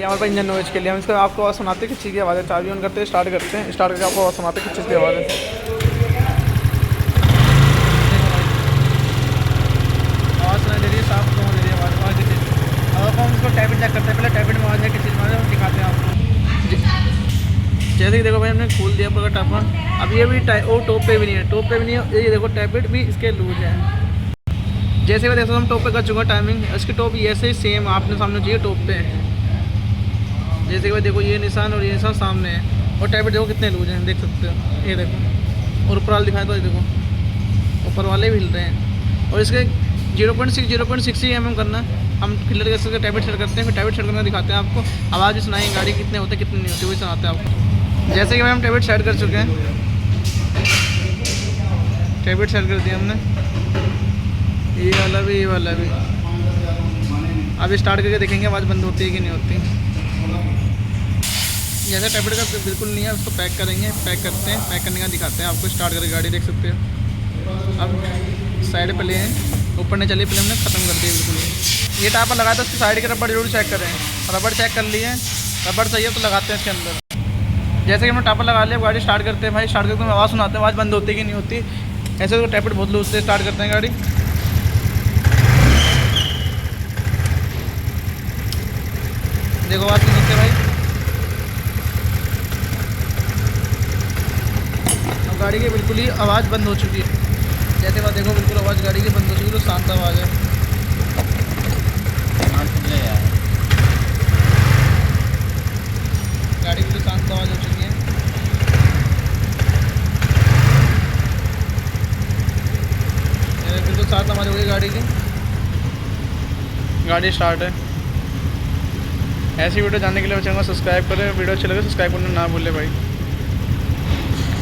ये हमारे पास engine noise के लिए हम इसको आपको आवाज़ सुनाते हैं किस चीज़ की आवाज़ है। चाबी ऑन करते हैं, स्टार्ट करते हैं, स्टार्ट करके आपको आवाज़ सुनाते हैं किस चीज़ की आवाज़ है। आवाज़ सुनाई दे रही है, साफ सुनाई दे रही है आवाज़ किस चीज़ की। अब हम इसको टैबलेट चेक करते हैं, पहले टैबलेट में आवाज़ है किस चीज़ में आवाज़ है हम दिखाते हैं आपको। जैसे कि देखो भाई हमने खोल दिया पूरा टापा। अब ये भी वो टॉप पे भी नहीं है, टॉप पे भी नहीं है। ये देखो टैबलेट भी इसके लूज है। जैसे कि देखो हम टॉप पे कर चुका टाइमिंग, इसकी टॉप ऐसे ही सेम आपने सामने चाहिए टॉप पे है। जैसे कि भाई देखो ये निशान और ये निशान सामने है, और टैबलेट देखो कितने लूज हैं, देख सकते हो। ये देखो, और ऊपर वाले दिखाए तो ये देखो ऊपर वाले भी हिल रहे हैं। और इसके 0.6 mm करना, हम क्लियर करके टैबलेट सेट करते हैं, फिर टैबलेट सेट करके दिखाते हैं आपको। आवाज़ भी सुनाएंगे गाड़ी कितने होते हैं कितने नहीं होते, वही सुनाते हैं आपको। जैसे कि भाई हम टैबलेट सेट कर चुके हैं, टैबलेट सेट कर दिया हमने, ये वाला भी, ये वाला भी। अभी स्टार्ट करके देखेंगे आवाज़ बंद होती है कि नहीं होती। जैसे टैबलेट का बिल्कुल नहीं है, उसको पैक करेंगे, पैक करते हैं, पैक करने का दिखाते हैं आपको। स्टार्ट करके गाड़ी देख सकते हो। अब साइड पे ले हैं, ऊपर नहीं चलिए, पहले हमने ख़त्म कर दिया बिल्कुल। ये टापर लगाया था, उसकी साइड के रबड़ जरूर चेक करें। रबड़ चेक कर लिए, रबड़ सही है तो लगाते हैं इसके अंदर। जैसे कि हमने टापर लगा लिया, गाड़ी स्टार्ट करते हैं भाई। स्टार्ट करते हैं, आवाज़ सुनाते हैं, आवाज़ बंद होती है कि नहीं होती। ऐसे तो टैबलेट बहुत लूज से स्टार्ट करते हैं गाड़ी। देखो आवाज़ नहीं सुनते भाई। अब गाड़ी की बिल्कुल ही आवाज़ बंद हो चुकी है। जैसे बात देखो बिल्कुल आवाज़ गाड़ी की बंद हो चुकी है, तो शांत आवाज़ है। गाड़ी बिल्कुल शांत आवाज़ हो चुकी है। बिल्कुल शांत आवाज़ हो गई गाड़ी की। गाड़ी स्टार्ट है। ऐसी वीडियो जानने के लिए चैनल को सब्सक्राइब करें। वीडियो अच्छी लगे सब्सक्राइब करना ना भूलें भाई।